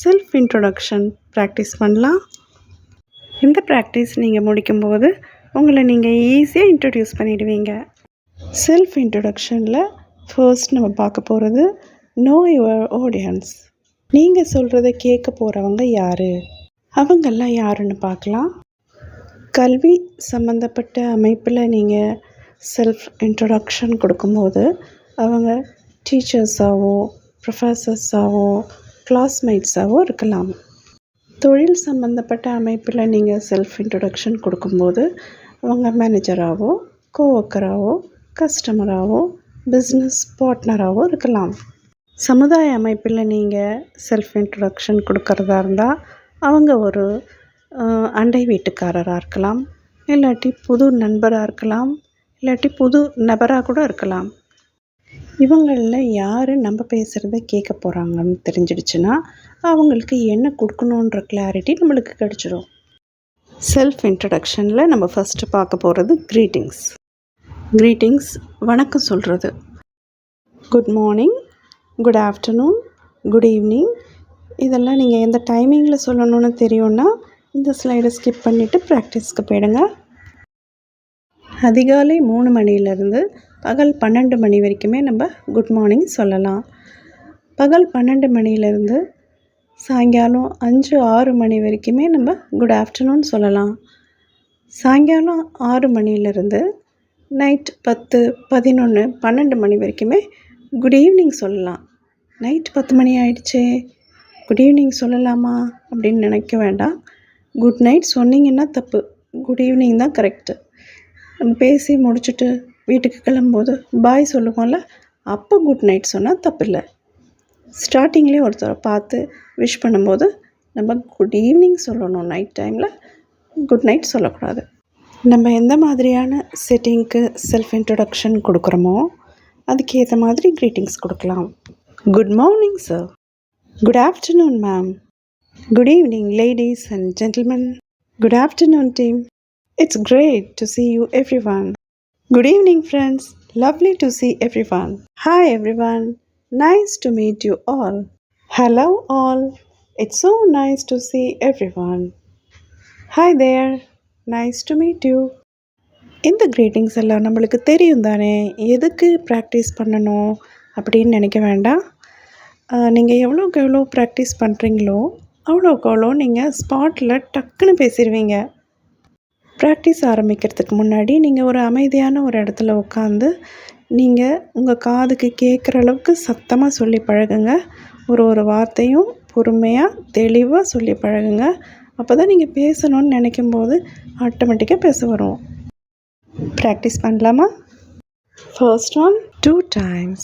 Self introduction practice பண்ணலாம். இந்த practice நீங்கள் முடிக்கும்போது உங்களை நீங்கள் ஈஸியாக இன்ட்ரடியூஸ் பண்ணிடுவீங்க. செல்ஃப் இன்ட்ரொடக்ஷனில் ஃபர்ஸ்ட் நம்ம பார்க்க போகிறது நோ யுவர் ஆடியன்ஸ். நீங்கள் சொல்கிறத கேட்க போகிறவங்க யார், அவங்கெல்லாம் யாருன்னு பார்க்கலாம். கல்வி சம்மந்தப்பட்ட அமைப்பில் நீங்கள் செல்ஃப் இன்ட்ரொடக்ஷன் கொடுக்கும்போது அவங்க டீச்சர்ஸாவோ ப்ரொஃபஸர்ஸாவோ கிளாஸ்மேட்ஸாவோ இருக்கலாம். தொழில் சம்மந்தப்பட்ட அமைப்பில் நீங்கள் செல்ஃப் இன்ட்ரொடக்ஷன் கொடுக்கும்போது அவங்க மேனேஜராகவோ கோவொர்க்கராகவோ கஸ்டமராகவோ பிஸ்னஸ் பார்ட்னராகவோ இருக்கலாம். சமுதாய அமைப்பில் நீங்கள் செல்ஃப் இன்ட்ரொடக்ஷன் கொடுக்கறதா இருந்தால் அவங்க ஒரு அண்டை வீட்டுக்காரராக இருக்கலாம், இல்லாட்டி புது நண்பராக இருக்கலாம், இல்லாட்டி புது நபராக கூட இருக்கலாம். இவங்களில் யார் நம்ம பேசுகிறத கேட்க போகிறாங்கன்னு தெரிஞ்சிடுச்சுன்னா அவங்களுக்கு என்ன கொடுக்கணுன்ற கிளாரிட்டி நம்மளுக்கு கிடச்சிடும். செல்ஃப் இன்ட்ரடக்ஷனில் நம்ம ஃபஸ்ட்டு பார்க்க போகிறது க்ரீட்டிங்ஸ். வணக்கம் சொல்கிறது. Good morning, good afternoon, good evening, இதெல்லாம் நீங்கள் எந்த டைமிங்கில் சொல்லணும்னு தெரியும்னா இந்த ஸ்லைடை ஸ்கிப் பண்ணிவிட்டு ப்ராக்டிஸ்க்கு போயிடுங்க. அதிகாலை 3 மணிலேருந்து பகல் 12 மணி வரைக்குமே நம்ம குட் மார்னிங் சொல்லலாம். பகல் 12 மணிலேருந்து சாயங்காலம் 5-6 மணி வரைக்குமே நம்ம குட் ஆஃப்டர்நூன் சொல்லலாம். சாயங்காலம் 6 மணிலேருந்து நைட் 10-11-12 மணி வரைக்குமே குட் ஈவினிங் சொல்லலாம். நைட் 10 மணி ஆயிடுச்சே, குட் ஈவினிங் சொல்லலாமா அப்படின்னு நினைக்க வேண்டாம். குட் நைட் சொன்னீங்கன்னா தப்பு, குட் ஈவினிங் தான் கரெக்டு. நம்ம பேசி முடிச்சுட்டு வீட்டுக்கு கிளம்பும்போது பாய் சொல்லுவோம்ல, அப்போ குட் நைட் சொன்னால் தப்பில்லை. ஸ்டார்டிங்லேயே ஒருத்தரை பார்த்து விஷ் பண்ணும்போது நம்ம குட் ஈவினிங் சொல்லணும், நைட் டைமில் குட் நைட் சொல்லக்கூடாது. நம்ம எந்த மாதிரியான செட்டிங்க்கு செல்ஃப் இன்ட்ரொடக்ஷன் கொடுக்குறோமோ அதுக்கேற்ற மாதிரி க்ரீட்டிங்ஸ் கொடுக்கலாம். Good morning sir, good afternoon ma'am, good evening ladies and gentlemen, good afternoon team, it's great to see you everyone. Good evening friends, lovely to see everyone. Hi everyone, nice to meet you all. Hello all, it's so nice to see everyone. Hi there, nice to meet you. இந்த greetings எல்லாம் நம்மளுக்கு தெரியும் தானே, எதுக்கு practice பண்ணணும் அப்படின்னு நினைக்க வேண்டாம். நீங்கள் எவ்வளோக்கு எவ்வளோ ப்ராக்டிஸ் பண்ணுறீங்களோ அவ்வளோக்கு அவ்வளோ நீங்கள் ஸ்பாட்டில் டக்குன்னு பேசிடுவீங்க. ப்ராக்டிஸ் ஆரம்பிக்கிறதுக்கு முன்னாடி நீங்கள் ஒரு அமைதியான ஒரு இடத்துல உட்காந்து நீங்கள் உங்கள் காதுக்கு கேட்குற அளவுக்கு சத்தமாக சொல்லி பழகுங்க. ஒரு வார்த்தையும் பொறுமையாக தெளிவாக சொல்லி பழகுங்க. அப்போ தான் நீங்கள் பேசணும்னு நினைக்கும்போது ஆட்டோமேட்டிக்காக பேச வரும். ப்ராக்டிஸ் பண்ணலாமா? First one 2 times.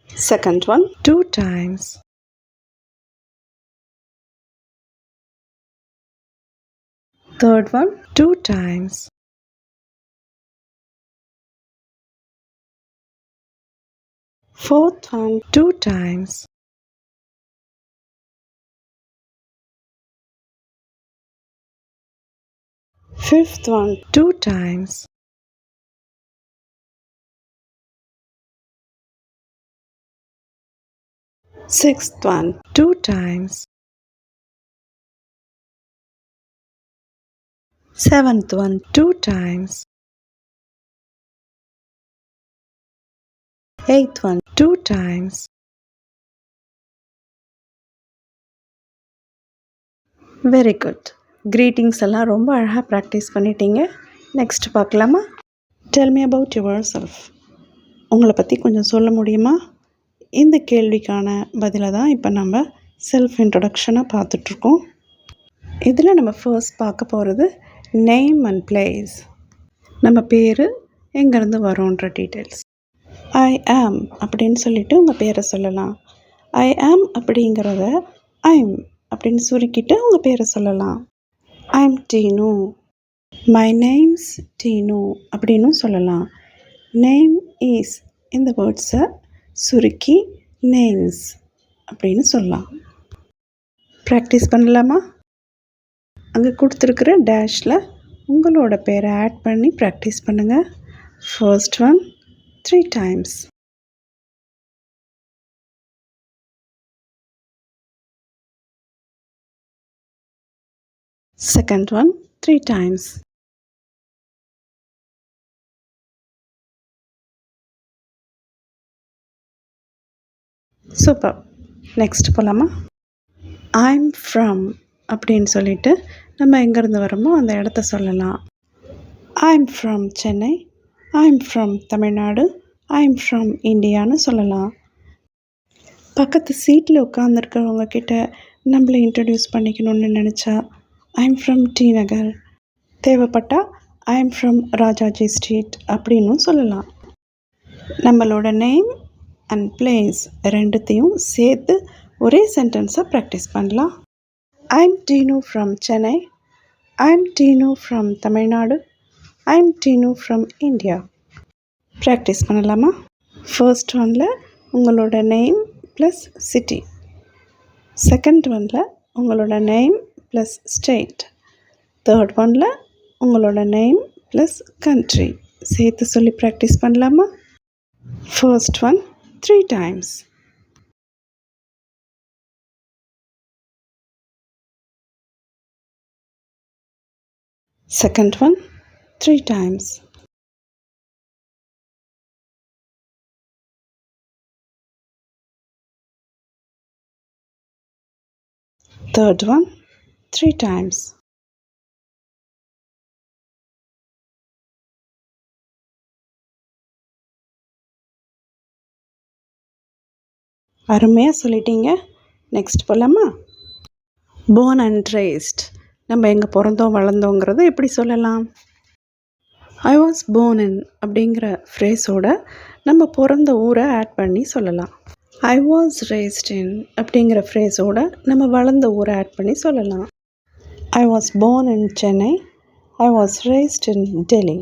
Second one 2 times. Third one 2 times. Fourth one 2 times. Fifth one 2 times. Sixth one 2 times. Seventh one 2 times. Eighth one 2 times. Very good. Greetings எல்லாம் ரொம்ப அழகாக ப்ராக்டிஸ் பண்ணிட்டீங்க. நெக்ஸ்ட் பார்க்கலாமா? Tell me about your self. உங்களை பற்றி கொஞ்சம் சொல்ல முடியுமா? இந்த கேள்விக்கான பதிலை தான் இப்போ நம்ம செல்ஃப் இன்ட்ரொடக்ஷனாக பார்த்துட்ருக்கோம். இதில் நம்ம ஃபர்ஸ்ட் பார்க்க போகிறது நேம் அண்ட் பிளேஸ். நம்ம பேர், எங்கேருந்து வரோன்ற டீட்டெயில்ஸ். ஐ ஆம் அப்படின்னு சொல்லிவிட்டு உங்கள் பேரை சொல்லலாம். ஐ ஆம் அப்படிங்கிறத ஐம் அப்படின்னு சுருக்கிட்டு உங்கள் பேரை சொல்லலாம். ஐம் டீனு, மை நேம்ஸ் டீனு அப்படின்னு சொல்லலாம். நேம் இஸ் இந்த வேர்ட்ஸை சுருக்கி நேம்ஸ் அப்படின்னு சொல்லலாம். ப்ராக்டிஸ் பண்ணலாமா? அங்கே கொடுத்துருக்குற டேஷில் உங்களோட பேரை ஆட் பண்ணி ப்ராக்டிஸ் பண்ணுங்கள். First one 3 times. Second one 3 times. Super. Next போகலாமா? ஐம் ஃப்ரம் அப்படின்னு சொல்லிட்டு நம்ம எங்கேருந்து வரோமோ அந்த இடத்த சொல்லலாம். I'm from Chennai, I'm from Tamil Nadu, I'm from இந்தியான்னு சொல்லலாம். பக்கத்து சீட்டில் உட்காந்துருக்கிறவங்க கிட்ட நம்மளை இன்ட்ரடியூஸ் பண்ணிக்கணும்னு நினச்சா ஐம் ஃப்ரம் டி நகர், தேவைப்பட்டால் ஐம் ஃப்ரம் ராஜாஜி ஸ்ட்ரீட் அப்படின்னும் சொல்லலாம். நம்மளோட நேம் அண்ட் பிளேஸ் ரெண்டுத்தையும் சேர்த்து ஒரே சென்டென்ஸை ப்ராக்டிஸ் பண்ணலாம். I'm Tinu from Chennai, I'm Tinu from Tamil Nadu, I'm Tinu from India. Practice பண்ணலாமா? ஃபர்ஸ்ட் ஒனில் உங்களோட நேம் ப்ளஸ் சிட்டி, செகண்ட் ஒனில் உங்களோட நேம் ப்ளஸ் ஸ்டேட், தேர்ட் ஒனில் உங்களோட நேம் ப்ளஸ் கண்ட்ரி சேர்த்து சொல்லி ப்ராக்டிஸ் பண்ணலாமா? First one 3 times. Second one 3 times. Third one 3 times. அருமையாக சொல்லிட்டீங்க. நெக்ஸ்ட் போகலாமா? born and raised. நம்ம எங்கே பிறந்தோம் வளர்ந்தோங்கிறத எப்படி சொல்லலாம்? ஐ வாஸ் born in அப்படிங்கிற ஃப்ரேஸோட நம்ம பிறந்த ஊரை ஆட் பண்ணி சொல்லலாம். ஐ வாஸ் raised in அப்படிங்கிற ஃப்ரேஸோட நம்ம வளர்ந்த ஊரை ஆட் பண்ணி சொல்லலாம். I was born in Chennai, I was raised in Delhi.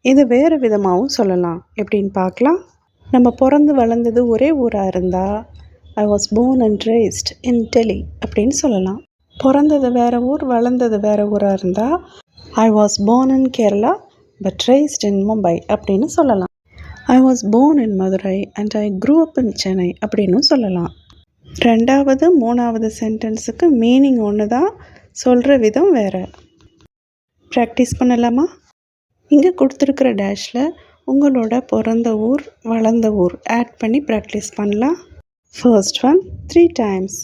இது வேறு விதமாகவும் சொல்லலாம். எப்படின்னு பார்க்கலாம். நம்ம பிறந்து வளர்ந்தது ஒரே ஊராக இருந்தால் I was born and raised in Delhi அப்படின்னு சொல்லலாம். பிறந்தது வேறு ஊர், வளர்ந்தது வேறு ஊராக இருந்தால் I was born in Kerala but raised in Mumbai அப்படின்னு சொல்லலாம். I was born in Madurai and I grew up in Chennai அப்படின்னு சொல்லலாம். ரெண்டாவது மூணாவது சென்டென்ஸுக்கு மீனிங் ஒன்று தான், சொல்கிற விதம் வேறு. ப்ராக்டிஸ் பண்ணலாமா? இங்கே கொடுத்துருக்கிற டேஷில் உங்களோட பிறந்த ஊர் வளர்ந்த ஊர் ஆட் பண்ணி ப்ராக்டிஸ் பண்ணலாம். First one 3 times.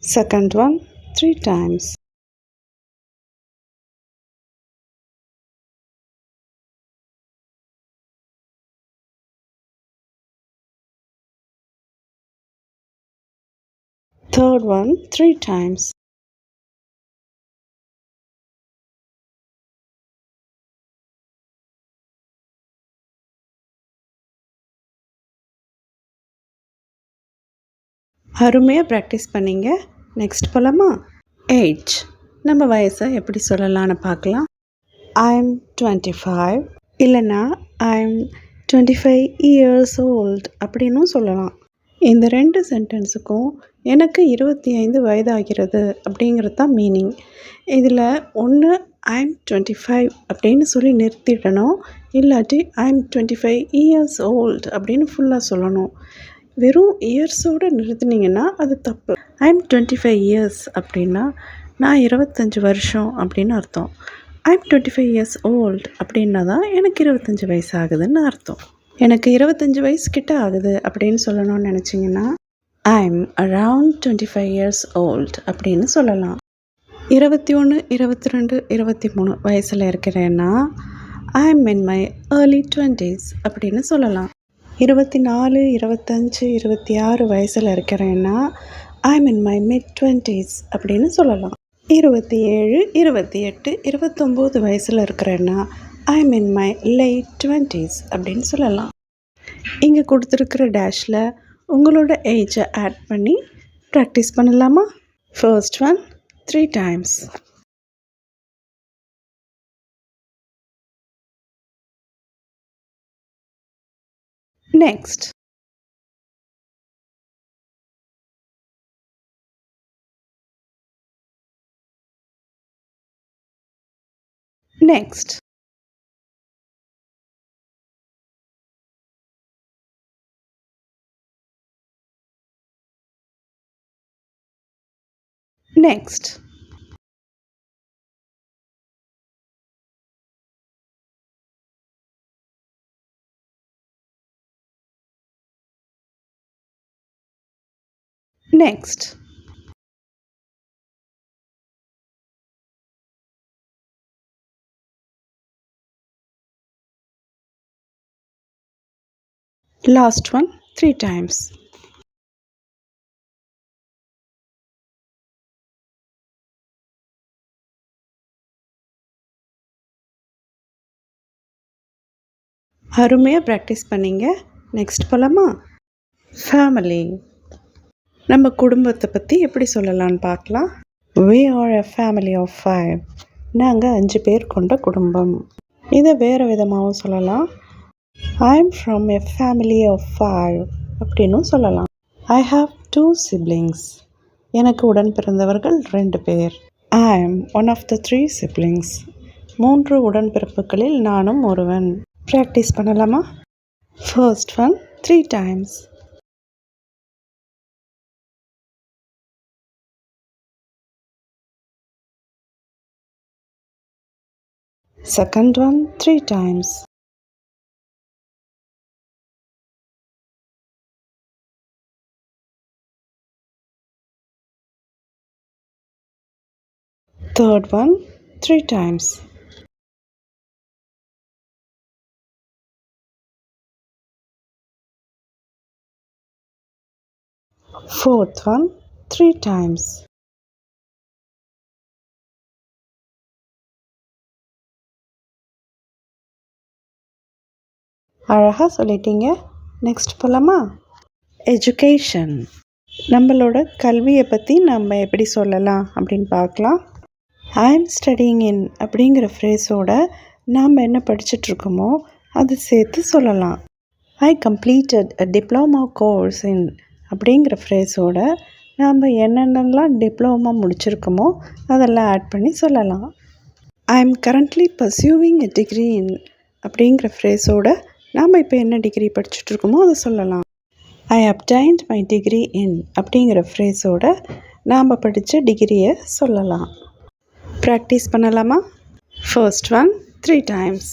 Second one 3 times. Third one 3 times. அருமையாக ப்ராக்டிஸ் பண்ணிங்க. நெக்ஸ்ட் போகலாமா? ஏஜ். நம்ம வயசை எப்படி சொல்லலான்னு பார்க்கலாம். ஐம் 25 இல்லைன்னா ஐம் 25 years old அப்படின்னும் சொல்லலாம். இந்த ரெண்டு சென்டென்ஸுக்கும் எனக்கு 25 வயதாகிறது அப்படிங்கிறது தான் மீனிங். இதில் ஒன்று ஐம் 25 அப்படின்னு சொல்லி நிறுத்திடணும், இல்லாட்டி ஐம் 25 years old அப்படின்னு ஃபுல்லாக சொல்லணும். வெறும் இயர்ஸோடு நிறுத்தினீங்கன்னா அது தப்பு. ஐம் 25 years அப்படின்னா நான் 25 வருஷம் அப்படின்னு அர்த்தம். ஐம் 25 years old அப்படின்னா தான் எனக்கு 25 வயசு ஆகுதுன்னு அர்த்தம். எனக்கு 25 வயசு கிட்ட ஆகுது அப்படின்னு சொல்லணும்னு நினச்சிங்கன்னா ஐம் அரவுண்ட் 25 years old அப்படின்னு சொல்லலாம். 21, 22, 23 வயசில் இருக்கிறேன்னா I'm in my early 20s அப்படின்னு சொல்லலாம். 24, 25, 26 வயசில் இருக்கிறேன்னா I'm in my mid 20s அப்படின்னு சொல்லலாம். 27, 28, 29 வயசில் இருக்கிறேன்னா I'm in my late 20s அப்படின்னு சொல்லலாம். இங்கே கொடுத்துருக்கிற டேஷில் உங்களோட ஏஜை ஆட் பண்ணி ப்ராக்டிஸ் பண்ணலாமா? First one 3 times. Next. Next. Next. Next. Last one 3 times. அருமையாக ப்ராக்டிஸ் பண்ணிங்க. நெக்ஸ்ட் போகலாமா? ஃபேமிலி. நம்ம குடும்பத்தை பற்றி எப்படி சொல்லலான்னு பார்க்கலாம். We are a family of 5. நாங்கள் 5 பேர் கொண்ட குடும்பம். இதை வேறு விதமாகவும் சொல்லலாம். I am from a family of 5 அப்படின்னும் சொல்லலாம். I have 2 siblings. எனக்கு உடன் பிறந்தவர்கள் 2 பேர். I am one of the 3 siblings. 3 உடன்பிறப்புகளில் நானும் ஒருவன். ப்ராக்டிஸ் பண்ணலாமா? First one 3 times. Second one 3 times. Third one 3 times. Fourth one 3 times. அழகாக சொல்லிட்டீங்க. நெக்ஸ்ட் போகலாமா? எஜுகேஷன். நம்மளோட கல்வியை பற்றி நம்ம எப்படி சொல்லலாம் அப்படின்னு பார்க்கலாம். ஐ எம் ஸ்டடியிங் இன் அப்படிங்கிற ஃப்ரேஸோட நாம் என்ன படிச்சிட்ருக்கோமோ அதை சேர்த்து சொல்லலாம். I completed a diploma course இன் அப்படிங்கிற ஃப்ரேஸோட நாம் என்னென்னலாம் டிப்ளமா முடிச்சிருக்கோமோ அதெல்லாம் ஆட் பண்ணி சொல்லலாம். I M currently pursuing a degree in அப்படிங்கிற ஃப்ரேஸோட நாம் இப்போ என்ன டிகிரி படிச்சுட்ருக்கோமோ அதை சொல்லலாம். ஐ அப்டைன்ட் மை டிகிரி இன் அப்படிங்கிற ஃப்ரேஸோட நாம் படித்த டிகிரியை சொல்லலாம். ப்ராக்டிஸ் பண்ணலாமா? First one 3 times.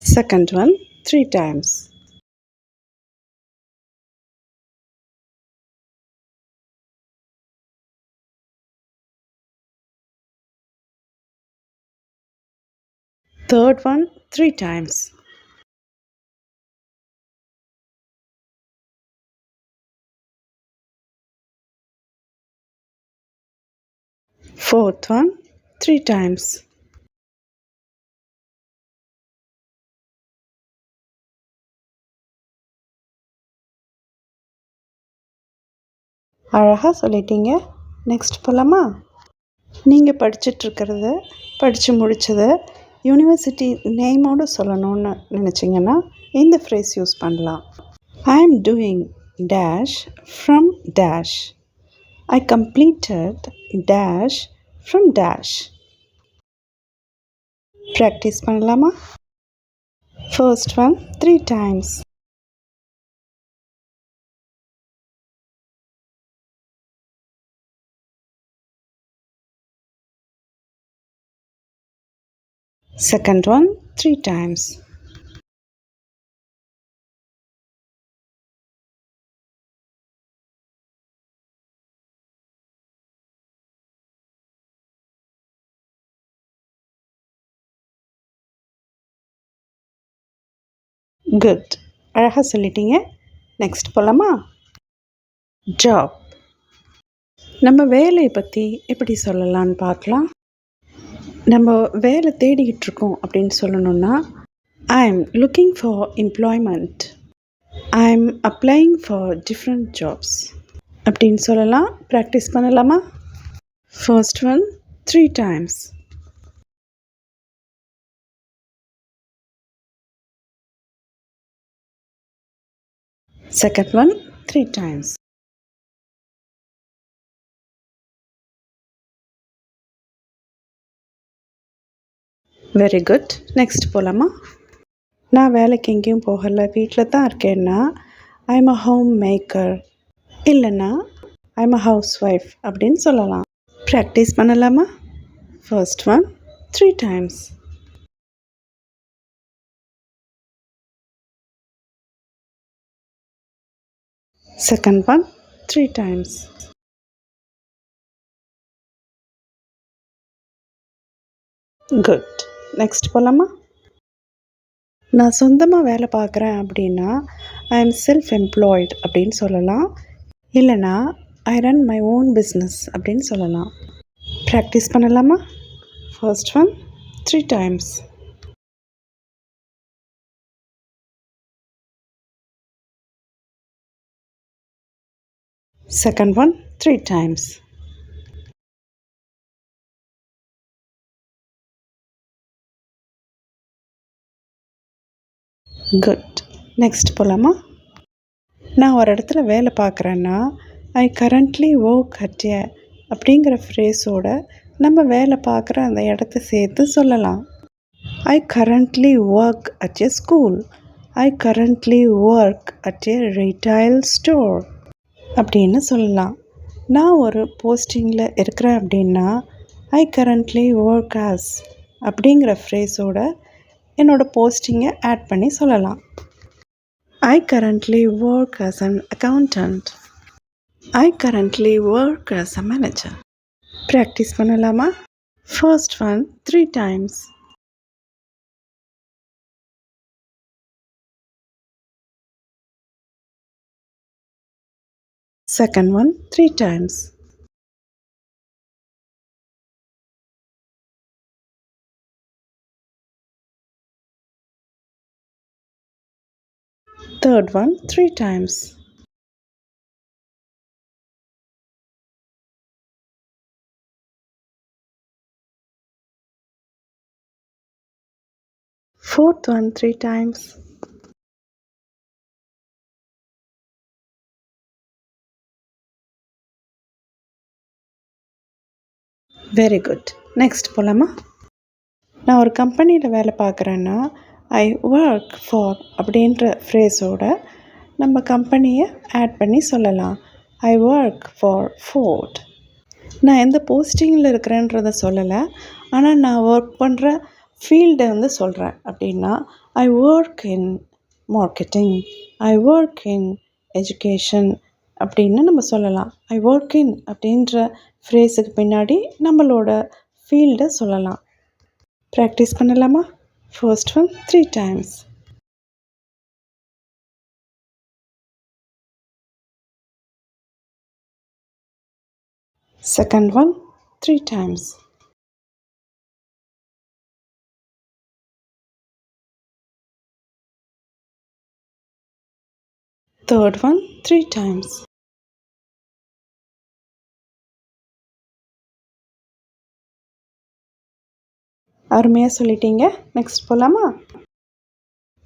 Second one 3 times. Third one 3 times. Fourth one 3 times. அழகாக சொல்லிட்டீங்க. நெக்ஸ்ட் போகலாமா? நீங்கள் படிச்சிட்ருக்கிறத படித்து முடித்ததை யூனிவர்சிட்டி நேமோடு சொல்லணும்னு நினச்சிங்கன்னா இந்த ஃப்ரேஸ் யூஸ் பண்ணலாம். I am doing dash from dash. I completed dash from dash. Practice பண்ணலாமா? First one 3 times. Second one 3 times. Good. அழகாக சொல்லிட்டீங்க. நெக்ஸ்ட் போகலாமா? ஜாப். நம்ம வேலையை பற்றி எப்படி சொல்லலான்னு பார்க்கலாம். நம்ம வேலை தேடிக்கிட்டு இருக்கோம் அப்படின்னு சொல்லணுன்னா I am looking for employment. I am அப்ளைங் for different jobs அப்படின்னு சொல்லலாம். ப்ராக்டிஸ் பண்ணலாமா? First one 3 times. Second one 3 times. Very good. Next போலாமா? நான் வேலைக்கு எங்கேயும் போகல, வீட்டில் தான் இருக்கேன்னா I am a homemaker. இல்லைன்னா I am a housewife அப்படின்னு சொல்லலாம். ப்ராக்டிஸ் பண்ணலாமா? First one 3 times. Second one 3 times. Good. Next போகலாமா? நான் சொந்தமாக வேலை பார்க்குறேன் அப்படின்னா ஐ எம் செல்ஃப் எம்ப்ளாய்டு அப்படின்னு சொல்லலாம். இல்லைனா I run my own business அப்படின்னு சொல்லலாம். ப்ராக்டிஸ் பண்ணலாமா? First one 3 times. Second one 3 times. Good. Next போகலாமா? நான் ஒரு இடத்துல வேலை பார்க்குறேன்னா I currently work at a அப்படிங்கிற ஃப்ரேஸோட நம்ம வேலை பார்க்குற அந்த இடத்த சேர்த்து சொல்லலாம். I currently work at a school. I currently work at a retail store அப்படின்னு சொல்லலாம். நான் ஒரு போஸ்டிங்கில் இருக்கிறேன் அப்படின்னா ஐ கரண்ட்லி ஒர்க் ஆஸ் அப்படிங்கிற ஃப்ரேஸோட என்னோடய போஸ்டிங்கை ஆட் பண்ணி சொல்லலாம். I currently work as an accountant. I currently work as a manager. Practice பண்ணலாமா? First one 3 times. Second one 3 times. Third one 3 times. Fourth one 3 times. Very good. Next போகலாமா? நான் ஒரு கம்பெனியில் வேலை பார்க்குறேன்னா ஐ ஒர்க் ஃபார் அப்படின்ற ஃப்ரேஸோட நம்ம கம்பெனியை ஆட் பண்ணி சொல்லலாம். I work for Ford. நான் எந்த போஸ்டிங்கில் இருக்கிறேன்றதை சொல்லலை, ஆனால் நான் ஒர்க் பண்ணுற ஃபீல்டை வந்து சொல்கிறேன். அப்படின்னா I work in marketing, I work in education அப்படின்னு நம்ம சொல்லலாம். ஐ ஒர்க் இன் அப்படின்ற ஃப்ரேஸுக்கு பின்னாடி நம்மளோட ஃபீல்டை சொல்லலாம். ப்ராக்டிஸ் பண்ணலாமா? First one 3 times. Second one 3 times. Third one 3 times. அருமையாக சொல்லிட்டீங்க. நெக்ஸ்ட் போகலாமா?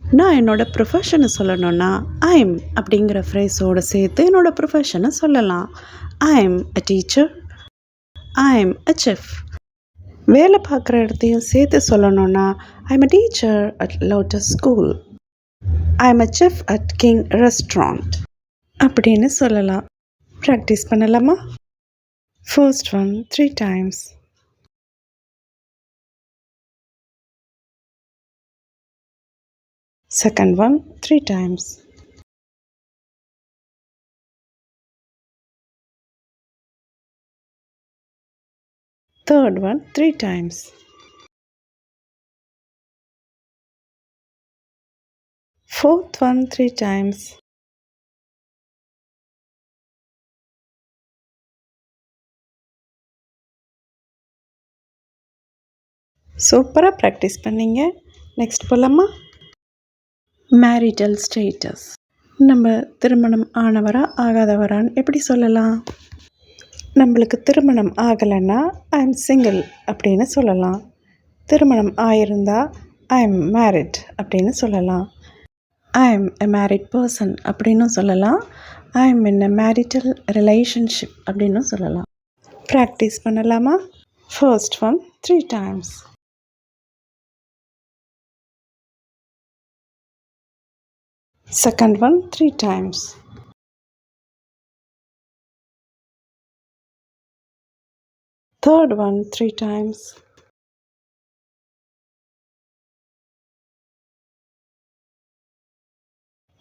நான் என்னோடய ப்ரொஃபஷனை சொல்லணுன்னா ஐம் அப்படிங்கிற ஃப்ரேஸோடு சேர்த்து என்னோடய ப்ரொஃபஷனை சொல்லலாம். I'm a teacher, I'm a chef. வேலை பார்க்குற இடத்தையும் சேர்த்து சொல்லணுன்னா I'm a teacher at lotus school, I'm a chef at king restaurant அப்படின்னு சொல்லலாம். ப்ராக்டிஸ் பண்ணலாமா? First one 3 times. Second one 3 times. Third one 3 times. Fourth one 3 times. சூப்பராக practice பண்ணீங்க. நெக்ஸ்ட் போகலாமா? Marital status. நம்ம திருமணம் ஆனவரா ஆகாதவரான்னு எப்படி சொல்லலாம்? நம்மளுக்கு திருமணம் ஆகலைன்னா ஐ எம் சிங்கிள் அப்படின்னு சொல்லலாம். திருமணம் ஆயிருந்தா ஐ எம் மேரிட் அப்படின்னு சொல்லலாம். I M a married person அப்படின்னும் சொல்லலாம். I M in a marital relationship அப்படின்னும் சொல்லலாம். ப்ராக்டிஸ் பண்ணலாமா? First one 3 times. Second one 3 times. Third one 3 times.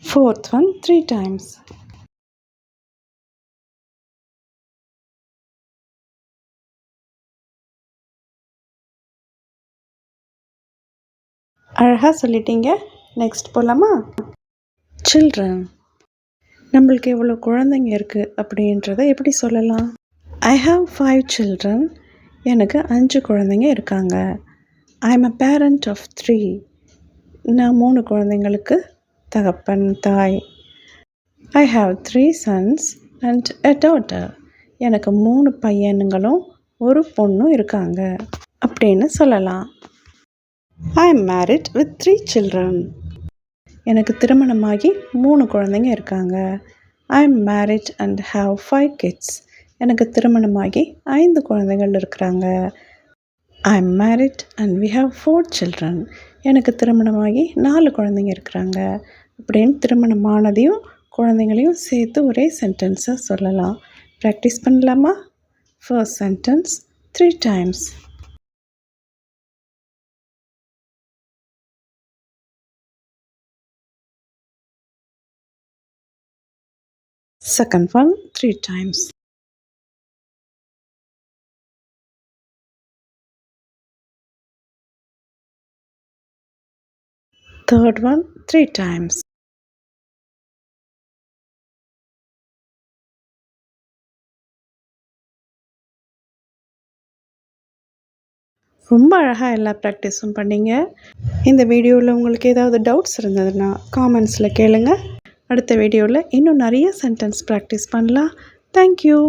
Fourth one 3 times. அழகாக சொல்லிட்டீங்க. நெக்ஸ்ட் போகலாமா? சில்ட்ரன். நம்மளுக்கு எவ்வளோ குழந்தைங்க இருக்குது அப்படின்றத எப்படி சொல்லலாம்? I have 5 children. எனக்கு 5 குழந்தைங்க இருக்காங்க. I am a parent of 3. நான் 3 குழந்தைங்களுக்கு தகப்பன், தாய். I have 3 sons and a daughter. எனக்கு 3 பையனுங்களும் ஒரு பொண்ணும் இருக்காங்க அப்படின்னு சொல்லலாம். I am married with 3 children. எனக்கு திருமணமாகி 3 குழந்தைங்க இருக்காங்க. I am married and have 5 kids. எனக்கு திருமணமாகி 5 குழந்தைகள் இருக்கிறாங்க. I am married and we have 4 children. எனக்கு திருமணமாகி 4 குழந்தைங்க இருக்கிறாங்க அப்படின்னு திருமணமானதையும் குழந்தைங்களையும் சேர்த்து ஒரே சென்டென்ஸாக சொல்லலாம். ப்ராக்டிஸ் பண்ணலாமா? First sentence 3 times. Second one 3 times. Third one 3 times. ரொம்ப அழகாக எல்லா ப்ராக்டிஸும் பண்ணீங்க. இந்த வீடியோவில் உங்களுக்கு ஏதாவது டவுட்ஸ் இருந்ததுன்னா காமெண்ட்ஸில் கேளுங்க. அடுத்த வீடியோவில் இன்னும் நிறைய சென்டென்ஸ் ப்ராக்டிஸ் பண்ணலாம். தேங்க்யூ.